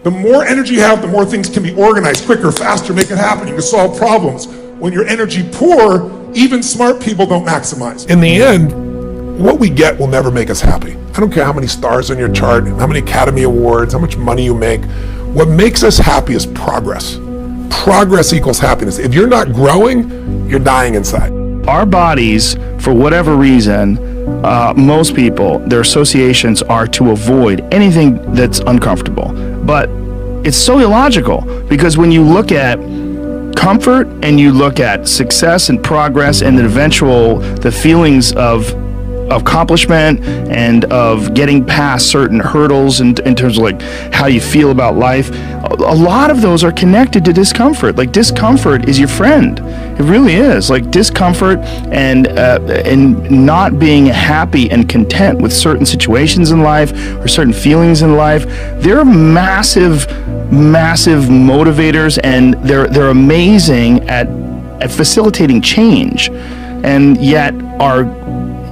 The more energy you have, the more things can be organized quicker, faster, make it happen. You can solve problems. When you're energy poor, even smart people don't maximize. In the end, what we get will never make us happy. I don't care how many stars on your chart, how many Academy Awards, how much money you make. What makes us happy is progress. Progress equals happiness. If you're not growing, you're dying inside. Our bodies, for whatever reason, most people, their associations are to avoid anything that's uncomfortable. But it's so illogical, because when you look at comfort and you look at success and progress and the feelings of accomplishment and of getting past certain hurdles in terms of like how you feel about life, a lot of those are connected to discomfort. Like, discomfort is your friend. It really is. Like, discomfort and not being happy and content with certain situations in life or certain feelings in life, they're massive motivators, and they're amazing at facilitating change. And yet our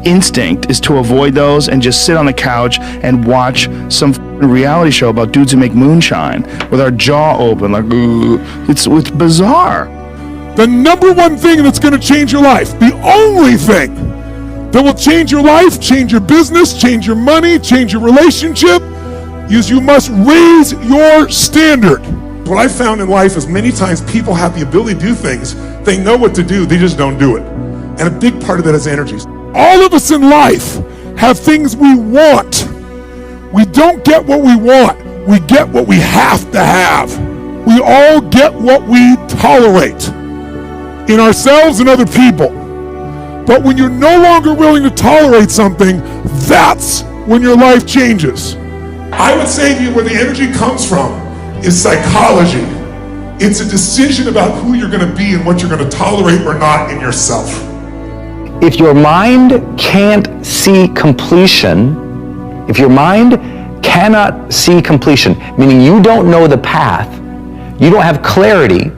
instinct is to avoid those and just sit on the couch and watch some reality show about dudes who make moonshine with our jaw open, like, ooh. It's bizarre. The number one thing that's going to change your life, the only thing that will change your life, change your business, change your money, change your relationship, is you must raise your standard. What I found in life is many times people have the ability to do things. They know what to do, they just don't do it. And a big part of that is energies. All of us in life have things we want. We don't get what we want. We get what we have to have. We all get what we tolerate in ourselves and other people. But when you're no longer willing to tolerate something, that's when your life changes. I would say to you, where the energy comes from is psychology. It's a decision about who you're going to be and what you're going to tolerate or not in yourself. If your mind can't see completion, if your mind cannot see completion, meaning you don't know the path, you don't have clarity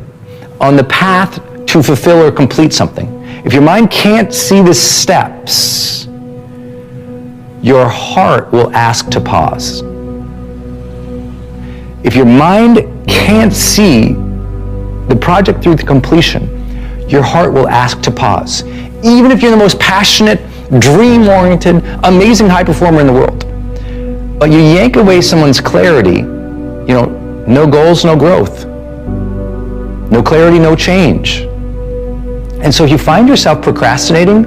on the path to fulfill or complete something. If your mind can't see the steps, your heart will ask to pause. If your mind can't see the project through to completion, your heart will ask to pause. Even if you're the most passionate, dream-oriented, amazing high performer in the world. But you yank away someone's clarity, no goals, no growth. No clarity, no change. And so you find yourself procrastinating.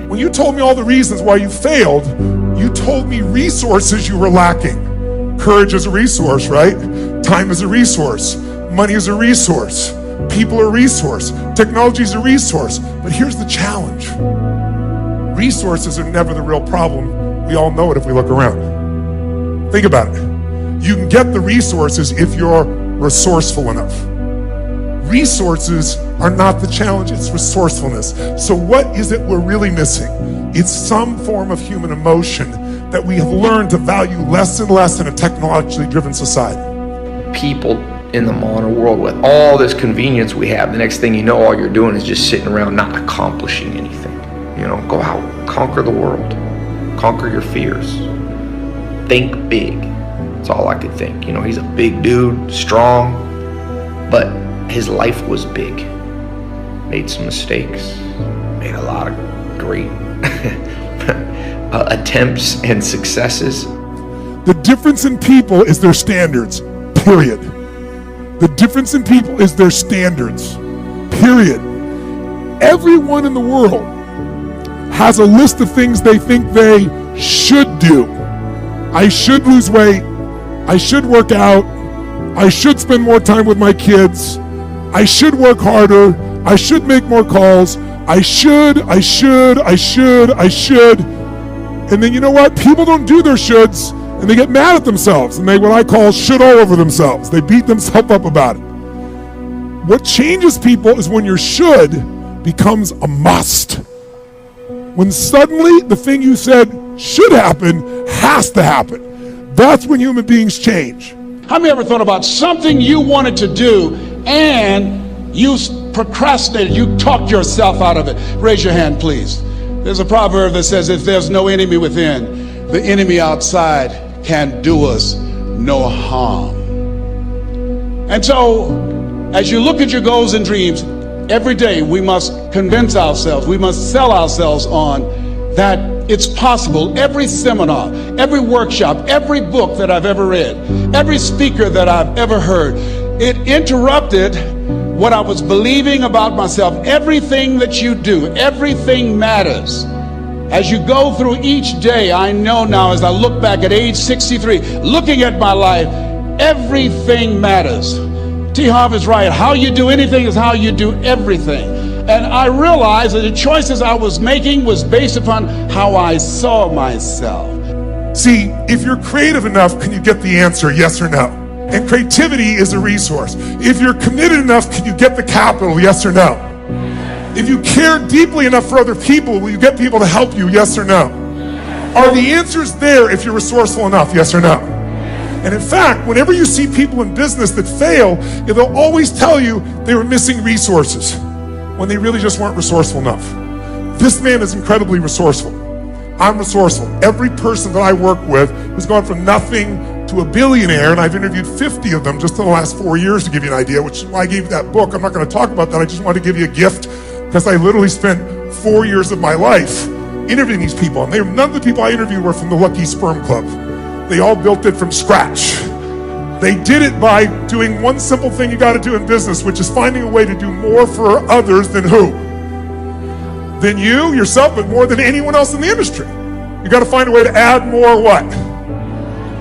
When you told me all the reasons why you failed, you told me resources you were lacking. Courage is a resource, right? Time is a resource. Money is a resource. People are a resource. Technology is a resource. But here's the challenge. Resources are never the real problem. We all know it if we look around. Think about it. You can get the resources if you're resourceful enough. Resources are not the challenge, it's resourcefulness. So what is it we're really missing? It's some form of human emotion that we have learned to value less and less in a technologically driven society. People in the modern world, with all this convenience we have, the next thing you know, all you're doing is just sitting around not accomplishing anything. Go out, conquer the world, conquer your fears, think big. That's all I could think. He's a big dude, strong, but his life was big. Made some mistakes, made a lot of great attempts and successes. The difference in people is their standards, period. The difference in people is their standards, period. Everyone in the world has a list of things they think they should do. I should lose weight. I should work out. I should spend more time with my kids. I should work harder. I should make more calls. I should. And then you know what? People don't do their shoulds, and they get mad at themselves, and they what I call should all over themselves. They beat themselves up about it. What changes people is when your should becomes a must. When suddenly the thing you said should happen has to happen. That's when human beings change. How many ever thought about something you wanted to do and you procrastinated, you talked yourself out of it? Raise your hand, please. There's a proverb that says, if there's no enemy within, the enemy outside can do us no harm. And so, as you look at your goals and dreams, every day we must convince ourselves, we must sell ourselves on that it's possible. Every seminar, every workshop, every book that I've ever read, every speaker that I've ever heard, it interrupted what I was believing about myself. Everything that you do, everything matters. As you go through each day, I know now as I look back at age 63, looking at my life, everything matters. T. Harv is right. How you do anything is how you do everything. And I realized that the choices I was making was based upon how I saw myself. See, if you're creative enough, can you get the answer, yes or no? And creativity is a resource. If you're committed enough, can you get the capital, yes or no? If you care deeply enough for other people, will you get people to help you, yes or no? Are the answers there if you're resourceful enough, yes or no? And in fact, whenever you see people in business that fail, they'll always tell you they were missing resources when they really just weren't resourceful enough. This man is incredibly resourceful. I'm resourceful. Every person that I work with has gone from nothing to a billionaire, and I've interviewed 50 of them just in the last 4 years to give you an idea, which is why I gave you that book. I'm not going to talk about that. I just wanted to give you a gift because I literally spent 4 years of my life interviewing these people. And none of the people I interviewed were from the Lucky Sperm Club. They all built it from scratch. They did it by doing one simple thing you got to do in business, which is finding a way to do more for others than who? Than you, yourself, but more than anyone else in the industry. You got to find a way to add more what?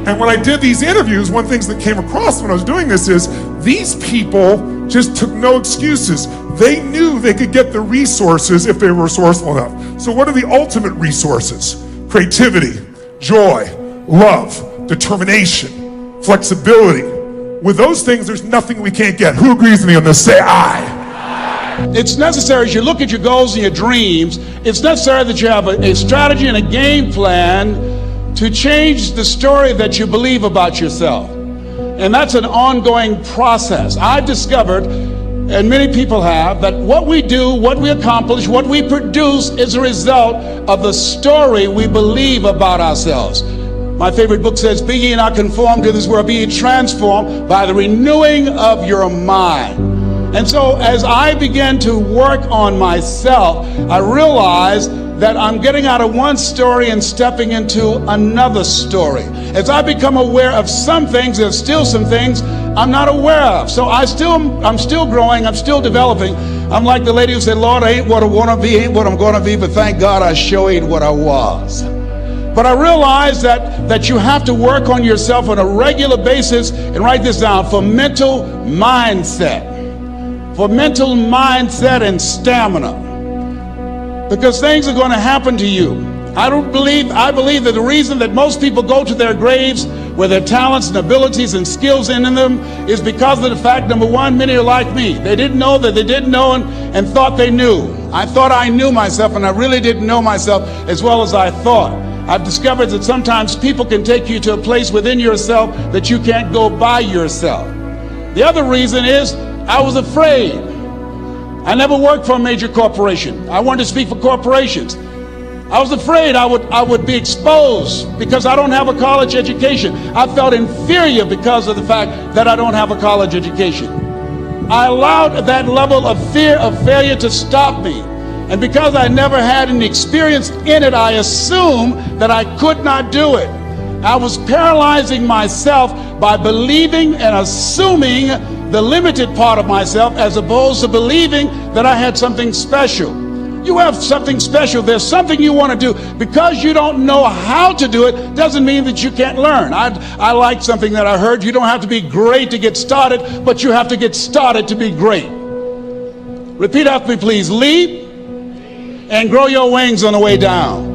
And when I did these interviews, one of the things that came across when I was doing this is these people just took no excuses. They knew they could get the resources if they were resourceful enough. So what are the ultimate resources? Creativity, joy, love, determination, flexibility. With those things, there's nothing we can't get. Who agrees with me on this? Say aye. It's necessary as you look at your goals and your dreams, it's necessary that you have a strategy and a game plan to change the story that you believe about yourself. And that's an ongoing process. I've discovered, and many people have, that what we do, what we accomplish, what we produce is a result of the story we believe about ourselves. My favorite book says, be ye not conformed to this world, be ye transformed by the renewing of your mind. And so as I began to work on myself, I realized that I'm getting out of one story and stepping into another story. As I become aware of some things, there's still some things I'm not aware of. So I'm still growing, I'm still developing. I'm like the lady who said, Lord, I ain't what I want to be, ain't what I'm going to be, but thank God I sure ain't what I was. But I realize that you have to work on yourself on a regular basis, and write this down, for mental mindset. For mental mindset and stamina. Because things are going to happen to you. I believe that the reason that most people go to their graves with their talents and abilities and skills in them is because of the fact, number one, many are like me. They didn't know that they didn't know and thought they knew. I thought I knew myself, and I really didn't know myself as well as I thought. I've discovered that sometimes people can take you to a place within yourself that you can't go by yourself. The other reason is I was afraid. I never worked for a major corporation. I wanted to speak for corporations. I was afraid I would be exposed because I don't have a college education. I felt inferior because of the fact that I don't have a college education. I allowed that level of fear of failure to stop me. And because I never had any experience in it, I assumed that I could not do it. I was paralyzing myself by believing and assuming the limited part of myself as opposed to believing that I had something special. You have something special. There's something you want to do. Because you don't know how to do it doesn't mean that you can't learn. I like something that I heard. You don't have to be great to get started, but you have to get started to be great. Repeat after me, please. Leap and grow your wings on the way down.